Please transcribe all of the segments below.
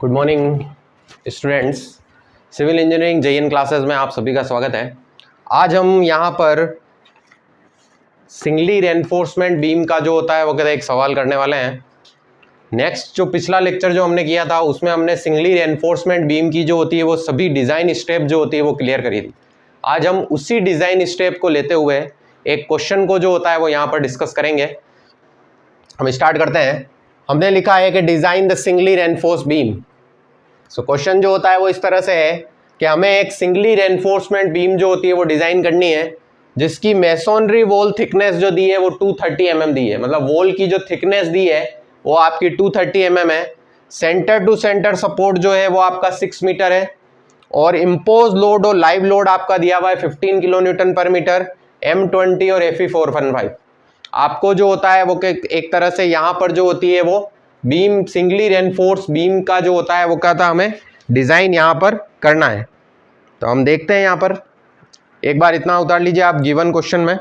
Good morning students, civil engineering JEN classes में आप सभी का स्वागत है। आज हम यहाँ पर सिंगली रेनफोर्समेंट बीम का जो होता है वो कहते हैं एक सवाल करने वाले हैं। नेक्स्ट जो पिछला लेक्चर जो हमने किया था उसमें हमने सिंगली रेनफोर्समेंट बीम की जो होती है वो सभी डिज़ाइन स्टेप जो होती है वो क्लियर करी थी। आज हम उसी डिज़ाइन स्टेप को लेते हुए एक क्वेश्चन को जो होता है वो यहाँ पर डिस्कस करेंगे। हम स्टार्ट करते हैं। हमने लिखा है कि design the singly reinforce beam. So question जो होता है वो इस तरह से है कि हमें एक सिंगली रेनफोर्समेंट बीम जो होती है वो डिज़ाइन करनी है जिसकी मेसोनरी वॉल थिकनेस जो दी है वो 230 mm दी है। मतलब वॉल की जो थिकनेस दी है वो आपकी 230 mm है। सेंटर टू सेंटर सपोर्ट जो है वो आपका 6 मीटर है और इम्पोज लोड और लाइव लोड आपका दिया हुआ है 15 kilo newton per metre, M20 और Fe415। आपको जो होता है वो एक तरह से यहाँ पर जो होती है वो बीम सिंगली रेनफोर्स बीम का जो होता है वो क्या था हमें डिज़ाइन यहाँ पर करना है। तो हम देखते हैं यहाँ पर एक बार इतना उतार लीजिए आप गिवन क्वेश्चन में,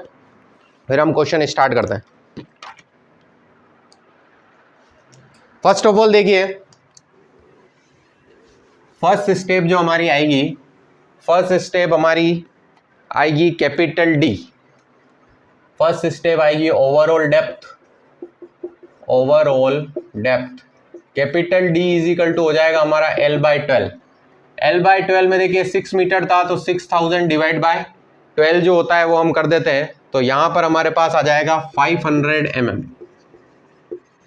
फिर हम क्वेश्चन स्टार्ट करते हैं। फर्स्ट ऑफ ऑल देखिए, फर्स्ट स्टेप जो हमारी आएगी, फर्स्ट स्टेप हमारी आएगी कैपिटल डी। फर्स्ट स्टेप आएगी overall depth. Overall depth capital D is equal to हो जाएगा हमारा L/12। L/12 में देखिए 6 मीटर था तो 6000 डिवाइड बाय 12 जो होता है वो हम कर देते हैं। तो यहाँ पर हमारे पास आ जाएगा 500 mm।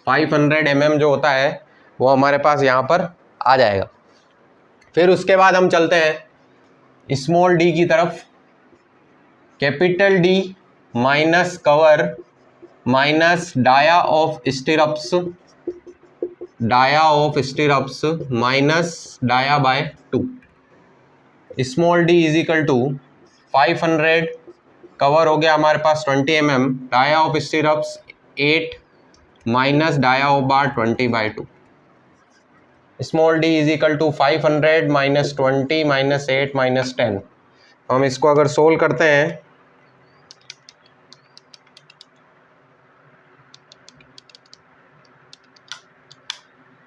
500 mm जो होता है वो हमारे पास यहाँ पर आ जाएगा। फिर उसके बाद हम चलते हैं स्मॉल डी की तरफ। Capital D minus cover minus dia of stirrups, dia of stirrups minus dia by 2। Small D is equal to 500, cover हो गया हमारे पास 20 mm, dia of stirrups 8 minus dia of bar 20/2। Small D is equal to 500 minus 20 minus 8 minus 10। हम इसको अगर solve करते हैं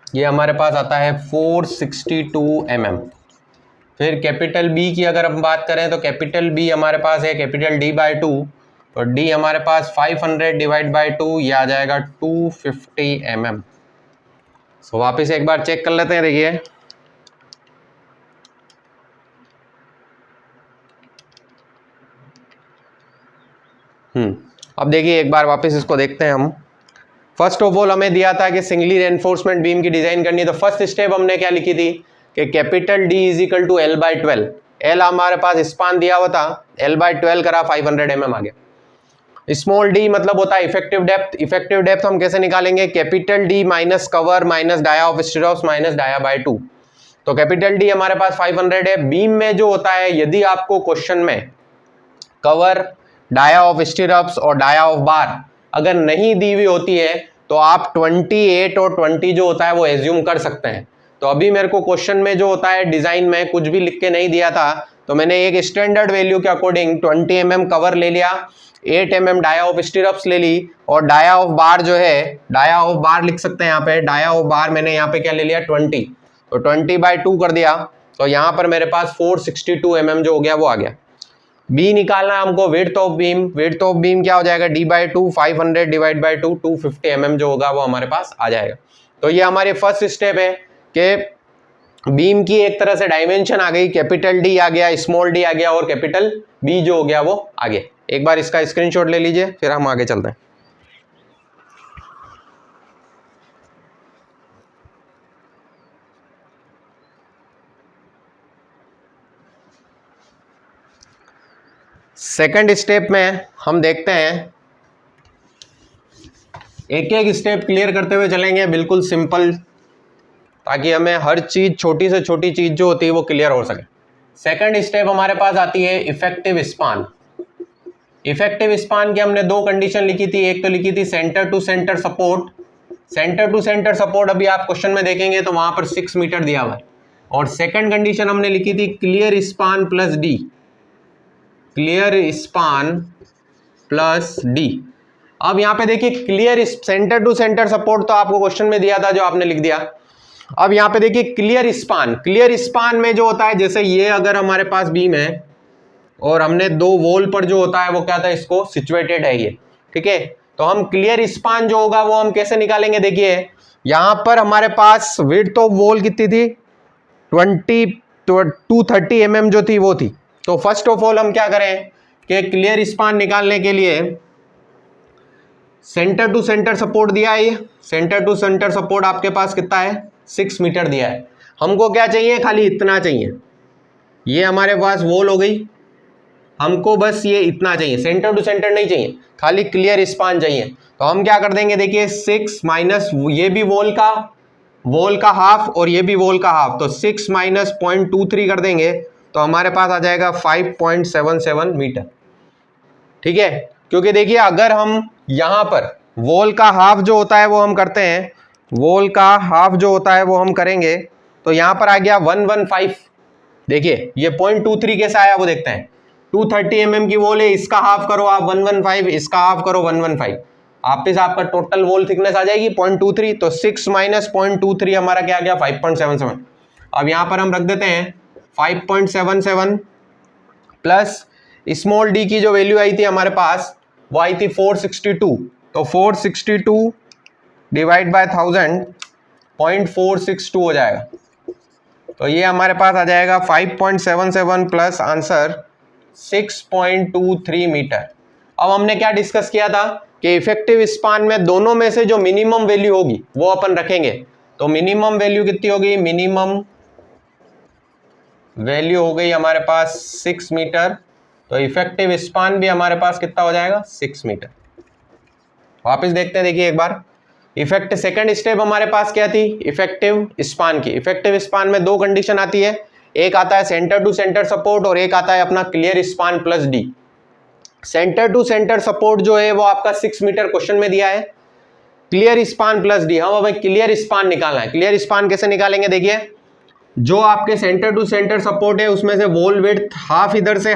ये हमारे पास आता है 462 mm। फिर कैपिटल बी की अगर हम बात करें तो कैपिटल बी हमारे पास है कैपिटल D/2, तो डी हमारे पास 500 डिवाइड बाई 2 ये आ जाएगा 250 mm। सो वापस एक बार चेक कर लेते हैं। देखिए अब देखिए एक बार वापस इसको देखते हैं हम। फर्स्ट ऑफ ऑल हमें दिया था कि सिंगली रेनफोर्समेंट बीम की डिजाइन करनी है। तो फर्स्ट स्टेप हमने क्या लिखी थी कि capital D is equal to L/12। L हमारे पास स्पान दिया हुआ था, L/12 करा 500 mm आ गया। स्मॉल डी मतलब होता है इफेक्टिव डेप्थ। इफेक्टिव डेप्थ हम कैसे निकालेंगे? Capital D minus cover minus dia of stirrups minus dia by 2। तो कैपिटल डी हमारे पास 500 है। बीम में जो होता है यदि आपको क्वेश्चन में कवर, डाया ऑफ स्टिरप्स और डाया ऑफ बार अगर नहीं दी हुई होती है तो आप 28 और 20 जो होता है वो एज्यूम कर सकते हैं। तो अभी मेरे को क्वेश्चन में जो होता है डिजाइन में कुछ भी लिख के नहीं दिया था, तो मैंने एक स्टैंडर्ड वैल्यू के अकॉर्डिंग 20 mm कवर ले लिया, 8 mm डाया ऑफ स्टिरप्स ले ली और डाया ऑफ बार जो है, डाया ऑफ बार लिख सकते हैं यहाँ पे। डाया ऑफ बार मैंने यहाँ पे क्या ले लिया 20, तो 20/2 कर दिया। तो यहाँ पर मेरे पास 462 mm जो हो गया वो आ गया। बी निकालना है हमको width of beam. Width of beam क्या हो जाएगा D/2, 500 डिवाइड बाई 2, 250 mm जो होगा वो हमारे पास आ जाएगा। तो ये हमारे फर्स्ट स्टेप है कि बीम की एक तरह से डायमेंशन आ गई। कैपिटल डी आ गया, स्मॉल डी आ गया और कैपिटल बी जो हो गया वो आ गया। एक बार इसका स्क्रीनशॉट ले लीजिए फिर हम आगे चलते हैं। सेकंड स्टेप में हम देखते हैं, एक एक स्टेप क्लियर करते हुए चलेंगे, बिल्कुल सिंपल, ताकि हमें हर चीज छोटी से छोटी चीज जो होती है वो क्लियर हो सके। सेकंड स्टेप हमारे पास आती है इफेक्टिव स्पान। इफेक्टिव स्पान की हमने दो कंडीशन लिखी थी। एक तो लिखी थी centre to centre support. Centre to centre support अभी आप क्वेश्चन में देखेंगे तो वहां पर 6 मीटर दिया हुआ है। और सेकंड कंडीशन हमने लिखी थी clear span plus D. Clear span plus D. अब यहाँ पे देखिए clear centre to centre support तो आपको क्वेश्चन में दिया था जो आपने लिख दिया। अब यहाँ पे देखिए क्लियर स्पान में जो होता है, जैसे ये अगर हमारे पास बीम है और हमने 2 वॉल पर जो होता है वो क्या था, इसको सिचुएटेड है ये, ठीक है। तो हम क्लियर स्पान जो होगा वो हम कैसे निकालेंगे, देखिए यहां पर हमारे पास विड्थ ऑफ वॉल कितनी थी, 230 mm जो थी वो थी। तो फर्स्ट ऑफ ऑल हम क्या करें कि क्लियर स्पान निकालने के लिए सेंटर टू सेंटर सपोर्ट दिया है, ये सेंटर टू सेंटर सपोर्ट आपके पास कितना है, 6 मीटर दिया है। हमको क्या चाहिए, खाली इतना चाहिए, ये हमारे पास वॉल हो गई, हमको बस ये इतना चाहिए, सेंटर टू सेंटर नहीं चाहिए, खाली क्लियर स्पान चाहिए। तो हम क्या कर देंगे, देखिए 6 माइनस ये भी वॉल का हाफ और ये भी वॉल का हाफ, तो 6 माइनस 0.23 कर देंगे तो हमारे पास आ जाएगा 5.77 मीटर, ठीक है। क्योंकि देखिए अगर हम यहां पर वॉल का हाफ जो होता है वो हम करते हैं, वॉल का हाफ जो होता है वो हम करेंगे, तो यहां पर आ गया 115। देखिए ये 0.23 कैसा आया वो देखते हैं, 230 mm की वॉल है, इसका हाफ करो आप 115, इसका हाफ करो 115, वापिस आपका टोटल वॉल थिकनेस आ जाएगी 0.23। तो 6 माइनस 0.23 हमारा क्या आ गया, 5.77। अब यहां पर हम रख देते हैं 5.77 प्लस स्मॉल डी की जो वैल्यू आई थी हमारे पास वो आई थी 462, तो 462 डिवाइड बाय 1000 0.462 हो जाएगा। तो ये हमारे पास आ जाएगा 5.77 प्लस आंसर 6.23 मीटर। अब हमने क्या डिस्कस किया था कि इफेक्टिव स्पान में दोनों में से जो मिनिमम वैल्यू होगी वो अपन रखेंगे। तो मिनिमम वैल्यू कितनी होगी, मिनिमम वैल्यू हो गई हमारे पास 6 मीटर, तो इफेक्टिव स्पान भी हमारे पास कितना हो जाएगा, 6 मीटर। वापस देखते हैं, देखिए एक बार इफेक्ट सेकंड स्टेप हमारे पास क्या थी, इफेक्टिव स्पान की। इफेक्टिव स्पान में 2 कंडीशन आती है, एक आता है सेंटर टू सेंटर सपोर्ट और एक आता है अपना clear span plus D. Centre to centre support जो है वो आपका 6 मीटर क्वेश्चन में दिया है, क्लियर स्पान प्लस डी हम हमें क्लियर स्पान निकालना है। क्लियर स्पान कैसे निकालेंगे, देखिए जो आपके सेंटर टू सेंटर सपोर्ट है उसमें से वॉल विड्थ हाफ इधर से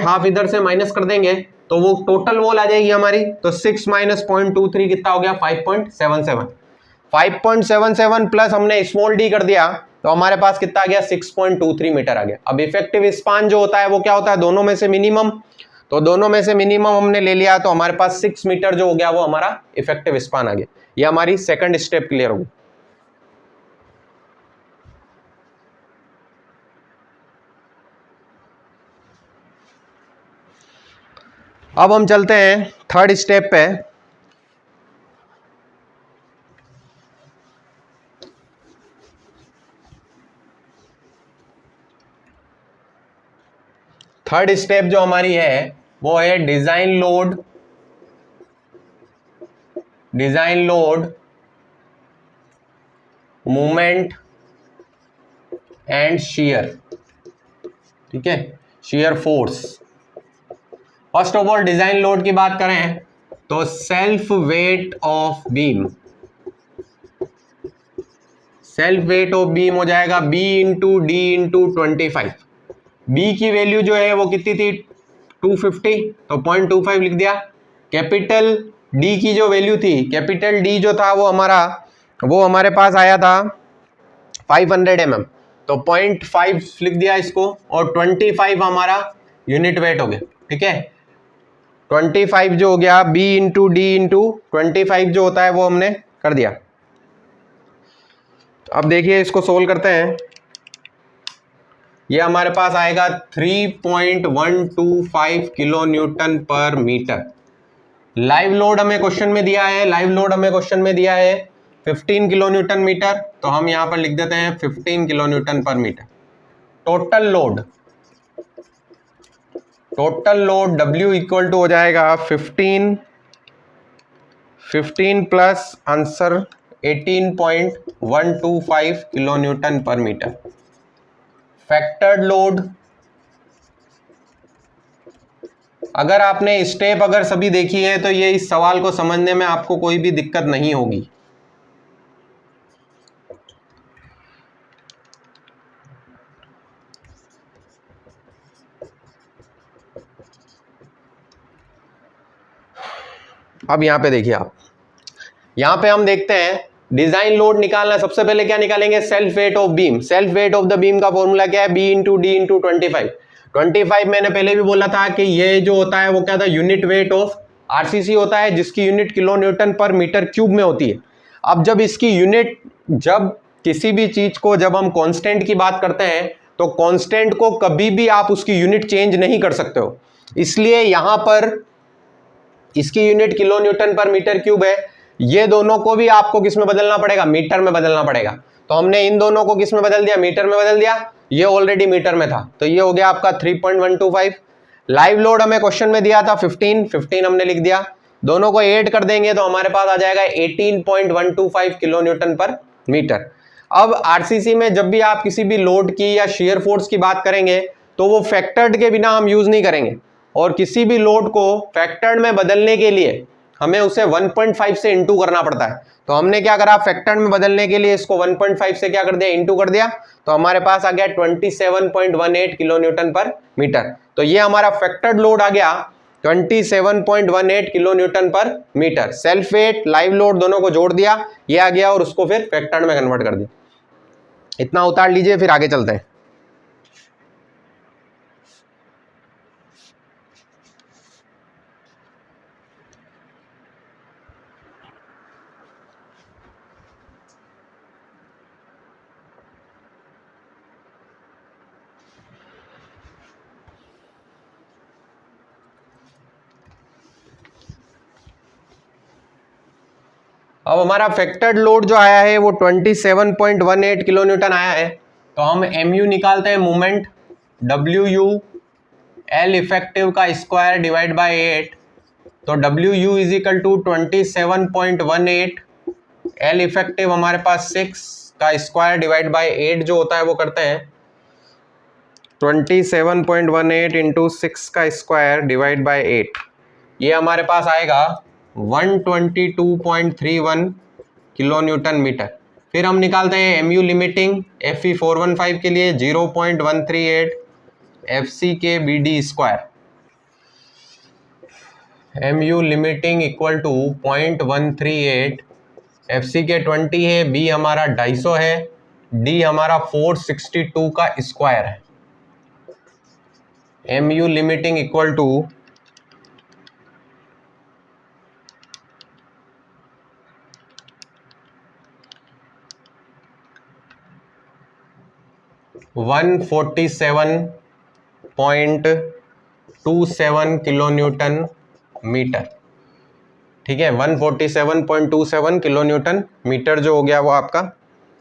माइनस कर देंगे तो वो टोटल वॉल आ जाएगी हमारी। तो 6 माइनस 0.23 कितना हो गया, 5.77। 5.77 प्लस हमने स्मॉल डी कर दिया तो हमारे पास कितना आ गया, 6.23 मीटर आ गया। अब इफेक्टिव स्पान जो होता है वो क्या होता है, दोनों में से मिनिमम, तो दोनों में से मिनिमम हमने ले लिया तो हमारे पास 6 मीटर जो हो गया वो हमारा इफेक्टिव स्पान आ गया। ये हमारी सेकंड स्टेप क्लियर होगी। अब हम चलते हैं थर्ड स्टेप पे। थर्ड स्टेप जो हमारी है वो है design load movement and shear, ठीक है, shear force. First of all design load की बात करें तो self weight of beam, self weight of beam हो जाएगा B into D into 25। B की वैल्यू जो है वो कितनी थी, 250, तो 0.25 लिख दिया। कैपिटल डी की जो वैल्यू थी, कैपिटल डी जो था वो हमारे पास आया था 500 mm, तो 0.5 लिख दिया इसको, और 25 हमारा यूनिट वेट हो गया, ठीक है। 25 जो हो गया B इंटू डी इंटू 25 जो होता है वो हमने कर दिया। तो अब देखिए इसको सोल्व करते हैं, ये हमारे पास आएगा 3.125 kilo newton per metre. Live load हमें क्वेश्चन में दिया है 15 किलो न्यूटन मीटर, तो हम यहां पर लिख देते हैं 15 kilo newton per metre. Total load W equal to हो जाएगा 15 plus answer 18.125 kilo newton per metre. Factored load, अगर आपने स्टेप अगर सभी देखी है तो ये इस सवाल को समझने में आपको कोई भी दिक्कत नहीं होगी। अब यहां पे देखिए आप, यहां पे हम देखते हैं डिजाइन लोड निकालना, सबसे पहले क्या निकालेंगे, self weight of beam. Self weight of the beam का फॉर्मूला क्या है, बी इंटू डी इंटू 25 मैंने पहले भी बोला था कि ये जो होता है वो क्या था, यूनिट वेट ऑफ आरसीसी होता है, जिसकी unit kilo newton per metre cube में होती है। अब जब इसकी यूनिट, जब किसी भी चीज को जब हम कांस्टेंट की बात करते हैं तो कांस्टेंट को कभी भी आप उसकी यूनिट चेंज नहीं कर सकते हो, इसलिए यहां पर इसकी unit kilo newton per metre cube है। ये दोनों को भी आपको किस में बदलना पड़ेगा, मीटर में बदलना पड़ेगा। तो हमने इन दोनों को किस में बदल दिया, मीटर में बदल दिया। ये ऑलरेडी मीटर में था, तो ये हो गया आपका 3.125। लाइव लोड हमें क्वेश्चन में दिया था 15 हमने लिख दिया। दोनों को ऐड कर देंगे तो हमारे पास आ जाएगा 18.125 किलो न्यूटन पर मीटर। अब आरसीसी में जब भी आप किसी भी लोड की या शेयर फोर्स की बात करेंगे तो वो फैक्टर्ड के बिना हम यूज नहीं करेंगे, और किसी भी लोड को फैक्टर्ड में बदलने के लिए हमें उसे 1.5 से इंटू करना पड़ता है। तो हमने क्या करा, फैक्टर्ड में बदलने के लिए इसको 1.5 से क्या कर दिया, इंटू कर दिया। तो हमारे पास आ गया 27.18 किलो न्यूटन पर मीटर। तो ये हमारा फैक्टर्ड लोड आ गया 27.18 kilo newton per metre. Self weight, live load दोनों को जोड़ दिया, ये आ गया, और उसको फिर फैक्टर्ड में कन्वर्ट कर दिया। इतना उतार लीजिए, फिर आगे चलते हैं। अब हमारा फैक्टर्ड लोड जो आया है वो 27.18 किलो न्यूटन आया है। तो हम mu निकालते हैं, मोमेंट WU L इफेक्टिव का स्क्वायर डिवाइड बाय 8। तो WU is equal to 27.18, L effective हमारे पास 6 का स्क्वायर डिवाइड बाय 8 जो होता है वो करते हैं 27.18 इंटू 6 का स्क्वायर डिवाइड बाय 8, ये हमारे पास आएगा 122.31 किलो न्यूटन मीटर। फिर हम निकालते हैं mu लिमिटिंग FE 415 के लिए 0.138 FC के BD square. mu limiting equal to 0.138, FC के 20 है, B हमारा 250 है, D हमारा 462 का स्क्वायर है। mu limiting equal to 147.27 kilo newton metre. ठीक है, 147.27 किलो न्यूटन मीटर जो हो गया वो आपका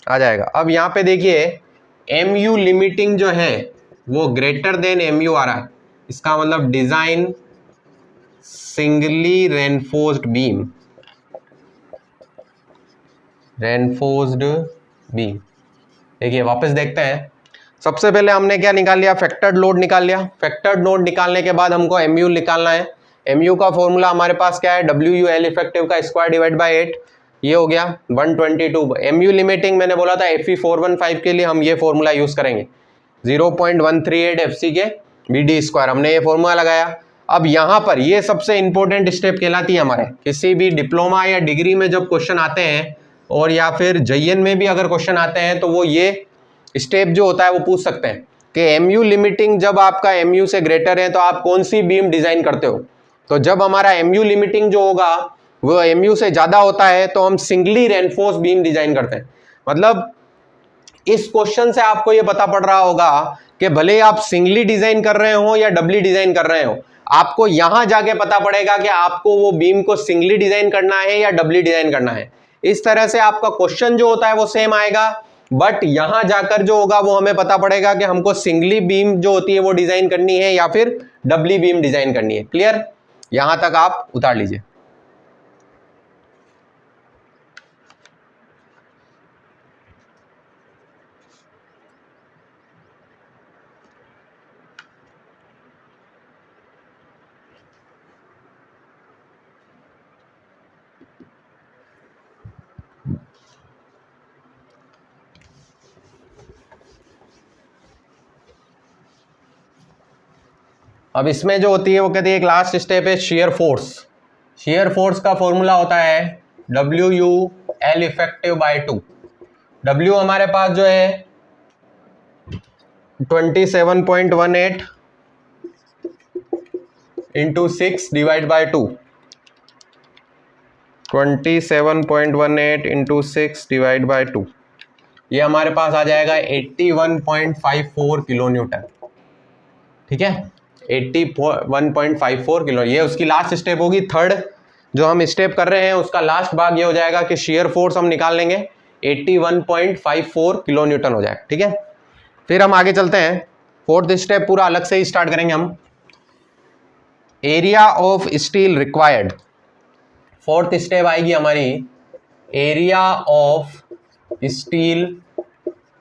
आ जाएगा। अब यहाँ पे देखिए mu लिमिटिंग जो है वो ग्रेटर देन mu आ रहा है, इसका मतलब design singly reinforced beam, reinforced beam. देखिए वापस देखते हैं। सबसे पहले हमने क्या निकाल लिया, फैक्टर्ड लोड निकाल लिया। फैक्टर्ड लोड निकालने के बाद हमको mu निकालना है। mu का फॉर्मूला हमारे पास क्या है, WU L इफेक्टिव का स्क्वायर डिवाइड बाय 8, ये हो गया 122। mu लिमिटिंग मैंने बोला था FE 415 के लिए हम ये फॉर्मूला यूज करेंगे 0.138 FC के BD स्क्वायर, हमने ये फॉर्मूला लगाया। अब यहाँ पर ये सबसे इंपॉर्टेंट स्टेप कहलाती है हमारे किसी भी डिप्लोमा या डिग्री में जब क्वेश्चन आते हैं, और या फिर JN में भी अगर क्वेश्चन आते हैं तो वो ये स्टेप जो होता है वो पूछ सकते हैं कि mu लिमिटिंग जब आपका mu से ग्रेटर है तो आप कौन सी बीम डिजाइन करते हो। तो जब हमारा mu लिमिटिंग जो होगा वो mu से ज्यादा होता है तो हम सिंगली रेनफोर्स बीम डिजाइन करते हैं। मतलब इस क्वेश्चन से आपको ये पता पड़ रहा होगा कि भले आप सिंगली डिजाइन कर रहे हो या डबली डिजाइन कर रहे हो, आपको यहां जाके पता पड़ेगा कि आपको वो बीम को सिंगली डिजाइन करना है या डबली डिजाइन करना है। इस तरह से आपका क्वेश्चन जो होता है वो सेम आएगा, बट यहां जाकर जो होगा वो हमें पता पड़ेगा कि हमको सिंगली बीम जो होती है वो डिजाइन करनी है या फिर डबली बीम डिजाइन करनी है। क्लियर, यहां तक आप उतार लीजिए। अब इसमें जो होती है वो कहती है एक लास्ट स्टेप है शेयर फोर्स। शेयर फोर्स का फॉर्मूला होता है WU L effective by 2। W हमारे पास जो है 27.18 into 6 divide by 2, 27.18 into 6 divide by 2, ये हमारे पास आ जाएगा 81.54 किलो न्यूटन। ठीक है, 81.54 किलो। ये उसकी लास्ट स्टेप होगी, थर्ड जो हम स्टेप कर रहे हैं उसका लास्ट भाग ये हो जाएगा कि शेयर फोर्स हम निकाल लेंगे, 81.54 किलो न्यूटन हो जाएगा। ठीक है, फिर हम आगे चलते हैं, फोर्थ स्टेप पूरा अलग से ही स्टार्ट करेंगे हम। Area of steel required, fourth step आएगी हमारी एरिया ऑफ स्टील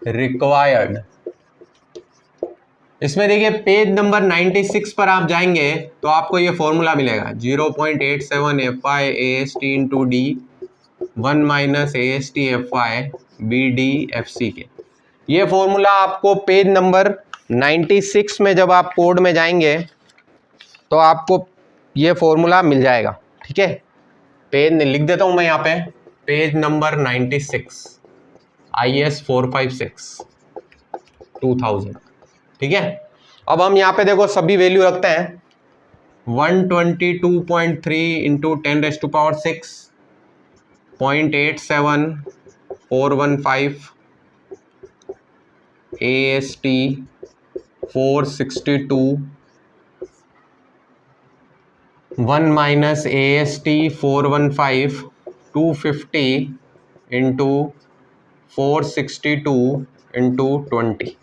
रिक्वायर्ड। इसमें देखिए पेज नंबर 96 पर आप जाएंगे तो आपको ये फॉर्मूला मिलेगा 0.87 FI AST into D 1 minus AST FI BD FC के। ये फॉर्मूला आपको पेज नंबर 96 में जब आप कोड में जाएंगे तो आपको ये फॉर्मूला मिल जाएगा। ठीक है, पेज लिख देता हूं मैं यहाँ पे, पेज नंबर 96 IS 456 2000। ठीक है, अब हम यहाँ पे देखो सभी वैल्यू रखते हैं, 122.3 into 10⁻⁶, 0.87 415 AST 462 1 minus AST 415 250 into 462 into 20।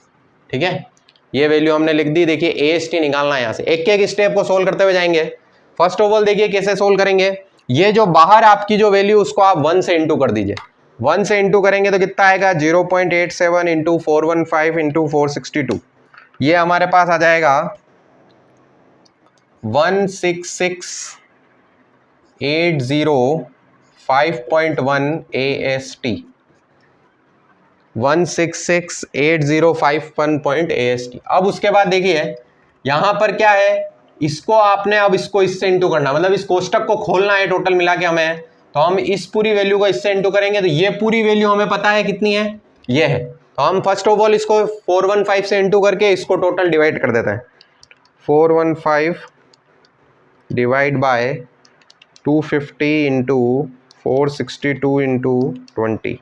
ठीक है, ये वैल्यू हमने लिख दी। देखिए AST निकालना है यहाँ से, एक एक स्टेप को सोल्व करते हुए जाएंगे। फर्स्ट ऑफ ऑल देखिए कैसे सोल्व करेंगे, ये जो बाहर आपकी जो वैल्यू उसको आप 1 से इंटू कर दीजिए, 1 से इंटू करेंगे तो कितना आएगा 0.87 इंटू 415 इंटू 462, ये हमारे पास आ जाएगा 166,805.1 AST, 166,805.1 AST। अब उसके बाद देखिए यहां पर क्या है, इसको आपने अब इसको इससे इंटू करना, मतलब इस कोष्टक को खोलना है टोटल मिला के हमें, तो हम इस पूरी वैल्यू को इससे इंटू करेंगे तो ये पूरी वैल्यू हमें पता है कितनी है, ये है। तो हम फर्स्ट ऑफ ऑल इसको 415 से इंटू करके इसको टोटल डिवाइड कर देते हैं, 415 डिवाइड बाय 250 इंटू 462 इंटू 20,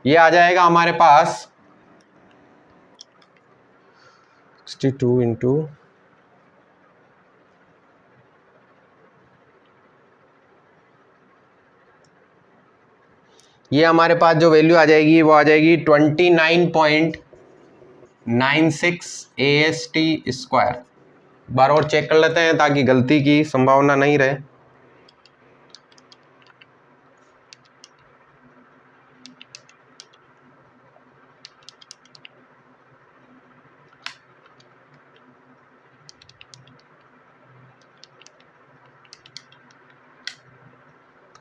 ये आ जाएगा हमारे पास 62 इंटू, ये हमारे पास जो वैल्यू आ जाएगी वो आ जाएगी 29.96 AST स्क्वायर। बार और चेक कर लेते हैं ताकि गलती की संभावना नहीं रहे।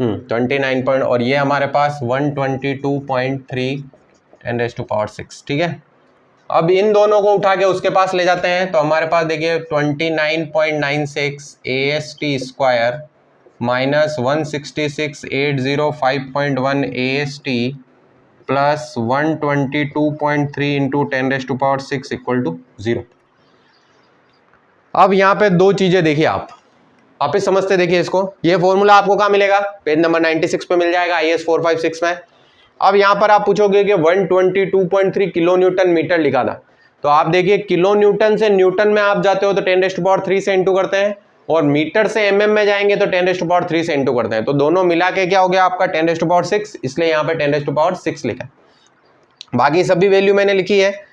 $29 पॉइंट, और ये हमारे पास 122.3 10⁻⁶। ठीक है, अब इन दोनों को उठा के उसके पास ले जाते हैं तो हमारे पास देखिए 29.96 AST square minus 166,805.1 AST plus 122.3 into 10⁻⁶ equal to 0। अब यहाँ पे दो चीजें देखिए, आप ही समझते देखिए इसको, ये फॉर्मूला आपको कहाँ मिलेगा, पेज नंबर 96 पे मिल जाएगा IS 456 में। अब यहाँ पर आप पूछोगे कि 122.3 किलो न्यूटन मीटर लिखा था, तो आप देखिए किलो न्यूटन से न्यूटन में आप जाते हो तो 10⁻³ से इंटू करते हैं, और मीटर से mm में जाएंगे तो 10⁻³ से इंटू करते हैं, तो दोनों मिला के क्या हो गया आपका 10⁻⁶, इसलिए यहाँ पे 10⁻⁶ लिखा है। बाकी सभी वैल्यू मैंने लिखी है,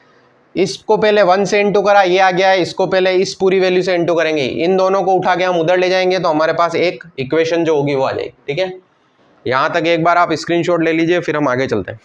इसको पहले 1 से इंटू करा, ये आ गया है, इसको पहले इस पूरी वैल्यू से इंटू करेंगे, इन दोनों को उठा के हम उधर ले जाएंगे तो हमारे पास एक इक्वेशन जो होगी वो आ जाएगी। ठीक है, यहां तक एक बार आप स्क्रीनशॉट ले लीजिए, फिर हम आगे चलते हैं।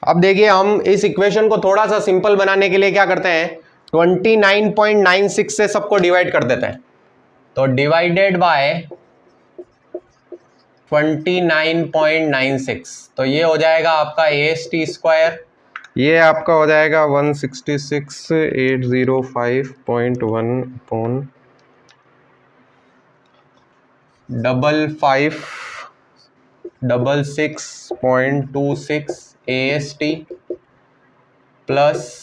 अब देखिए हम इस इक्वेशन को थोड़ा सा सिंपल बनाने के लिए क्या करते हैं, 29.96 से सबको डिवाइड कर देते हैं। तो डिवाइडेड बाय 29.96, तो ये हो जाएगा आपका AST स्क्वायर, ये आपका हो जाएगा 166,805.1 अपॉन 5566.26 AST प्लस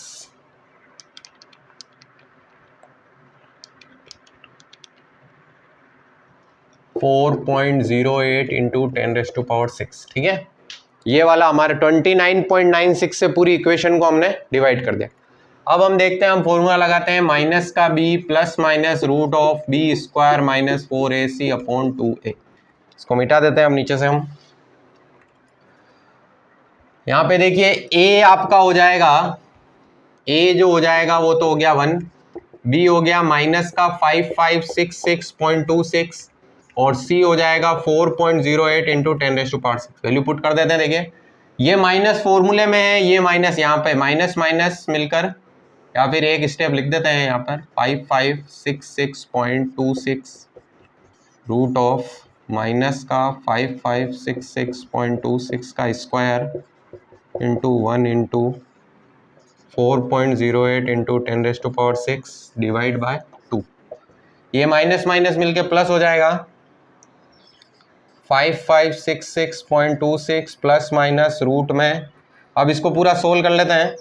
4.08 इंटू 10⁻6। ठीक है, ये वाला हमारे 29.96 से पूरी इक्वेशन को हमने डिवाइड कर दिया। अब हम देखते हैं, हम फॉर्मूला लगाते हैं माइनस का b plus minus root of b square minus 4ac upon 2a। इसको मिटा देते हैं हम नीचे से। हम यहाँ पे देखिए a आपका हो जाएगा, a जो हो जाएगा वो तो हो गया 1, b हो गया माइनस का 5566.26 और c हो जाएगा 4.08 इंटू 10⁻6। वैल्यू पुट कर देते हैं। देखिए ये माइनस फॉर्मूले में है, ये माइनस यहाँ पे माइनस माइनस मिलकर, या फिर एक स्टेप लिख देते हैं यहाँ पर 5566.26 रूट ऑफ माइनस का 5566.26 का square into 1 into 4.08 into 10⁻6 divide by 2। ये माइनस माइनस मिलके प्लस हो जाएगा 5566.26 प्लस माइनस रूट में। अब इसको पूरा सोल्व कर लेते हैं।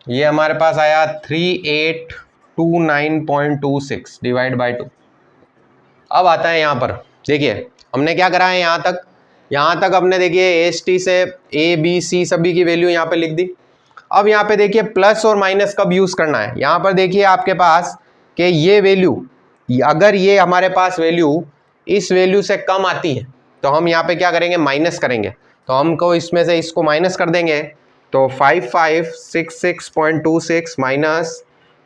ये हमारे पास आया 3829.26 डिवाइड बाय 2। अब आता है यहाँ पर, देखिए हमने क्या करा है यहाँ तक हमने देखिए AST से A B C सभी की वैल्यू यहाँ पे लिख दी। अब यहाँ पे देखिए प्लस और माइनस कब यूज करना है। यहाँ पर देखिए आपके पास कि ये वैल्यू, अगर ये हमारे पास वैल्यू इस वैल्यू से कम आती है तो हम यहाँ पे क्या करेंगे, माइनस करेंगे। तो हमको इसमें से इसको माइनस कर देंगे, तो 5566.26 माइनस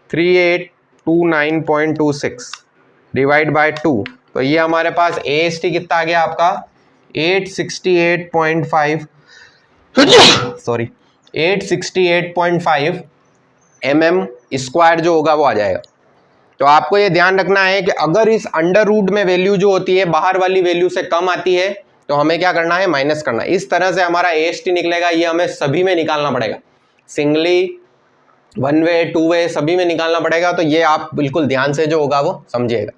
3829.26 डिवाइड बाय 2। तो ये हमारे पास AST कितना आ गया आपका 868.5 सॉरी 868.5 mm स्क्वायर जो होगा वो आ जाएगा। तो आपको ये ध्यान रखना है कि अगर इस अंडर रूट में वैल्यू जो होती है बाहर वाली वैल्यू से कम आती है तो हमें क्या करना है, माइनस करना है। इस तरह से हमारा AST निकलेगा। ये हमें सभी में निकालना पड़ेगा, singly, one way, two way, सभी में निकालना पड़ेगा। तो ये आप बिल्कुल ध्यान से जो होगा वो समझिएगा।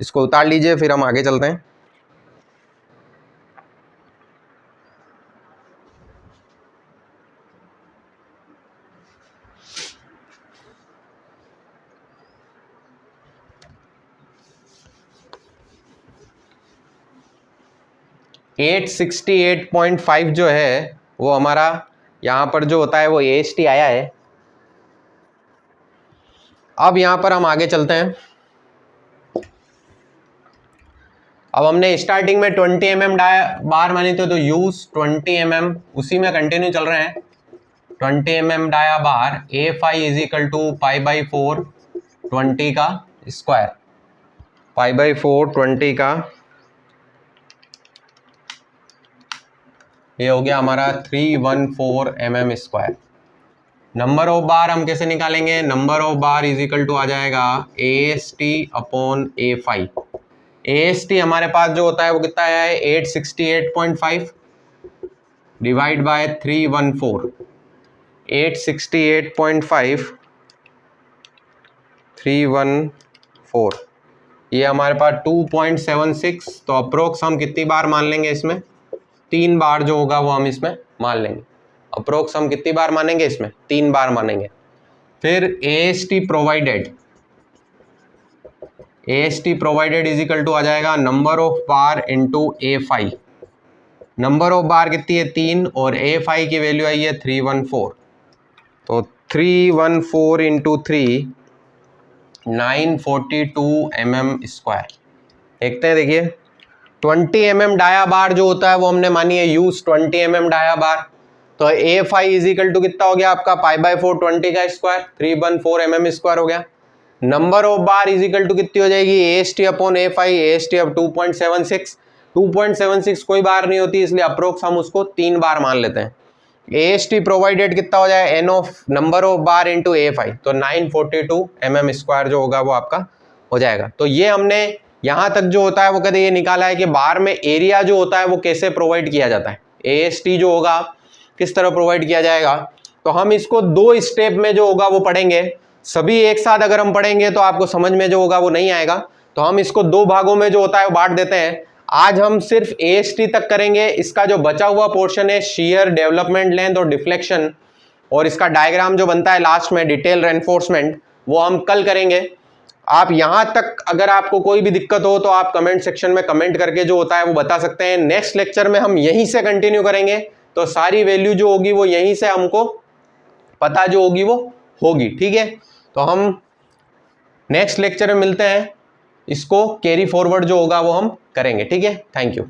इसको उतार लीजिए, फिर हम आगे चलते हैं। एट 68.5 जो है वो हमारा यहाँ पर जो होता है वो AST आया है। अब यहाँ पर हम आगे चलते हैं। अब हमने स्टार्टिंग में 20 mm बार मानी थी, तो यूज 20 mm उसी में कंटिन्यू चल रहे हैं। 20 mm dia bar A5 is equal to π/4 20 का स्क्वायर, π/4 20 का, ये हो गया हमारा 314 mm square. Number of bar हम कैसे निकालेंगे, number of bar is equal to आ जाएगा AST अपॉन A5। AST हमारे पास जो होता है वो कितना आया है 868.5 डिवाइड बाय 314। 868.5 314 ये हमारे पास 2.76। तो अप्रोक्स हम कितनी बार मान लेंगे इसमें, 3 बार जो होगा वो हम इसमें मान लेंगे। अप्रोक्स हम कितनी बार मानेंगे इसमें, 3 बार मानेंगे। फिर AST provided is equal to आ जाएगा number of bar into A5। Number of bar कितनी है 3 और A5 की वैल्यू आई है 314। तो 314 इंटू 3 942 mm स्क्वायर। देखते हैं, देखिए 20 mm डाया बार जो होता है वो हमने मानी है यूज 20 mm डाया बार। तो A5 इज इक्वल टू कितना हो गया आपका π/4 20 का स्क्वायर, 314 mm स्क्वायर हो गया। Number of bar is equal to कितनी हो जाएगी, AST अपॉन A5, AST अब 2.76, 2.76 कोई बार नहीं होती इसलिए अप्रोक्स हम उसको 3 बार मान लेते हैं। AST प्रोवाइडेड कितना हो जाए, N of number of bar into A5, तो 942 mm² जो होगा वो आपका हो जाएगा। तो ये हमने यहाँ तक जो होता है वो कहते ये निकाला है कि बार में एरिया जो होता है वो कैसे प्रोवाइड किया जाता है, AST जो होगा किस तरह प्रोवाइड किया जाएगा। तो हम इसको 2 स्टेप में जो होगा वो पढ़ेंगे, सभी एक साथ अगर हम पढ़ेंगे तो आपको समझ में जो होगा वो नहीं आएगा, तो हम इसको 2 भागों में जो होता है वो बांट देते हैं। आज हम सिर्फ AST तक करेंगे, इसका जो बचा हुआ पोर्शन है शियर, डेवलपमेंट लेंथ और डिफ्लेक्शन, और इसका डायग्राम जो बनता है लास्ट में डिटेल रेनफोर्समेंट, वो हम कल करेंगे। आप यहां तक अगर आपको कोई भी दिक्कत हो तो आप कमेंट सेक्शन में कमेंट करके जो होता है वो बता सकते हैं। नेक्स्ट लेक्चर में हम यहीं से कंटिन्यू करेंगे, तो सारी वैल्यू जो होगी वो यहीं से हमको पता जो होगी वो होगी, ठीक है। तो हम नेक्स्ट लेक्चर में मिलते हैं, इसको कैरी फॉरवर्ड जो होगा वो हम करेंगे, ठीक है। Thank you.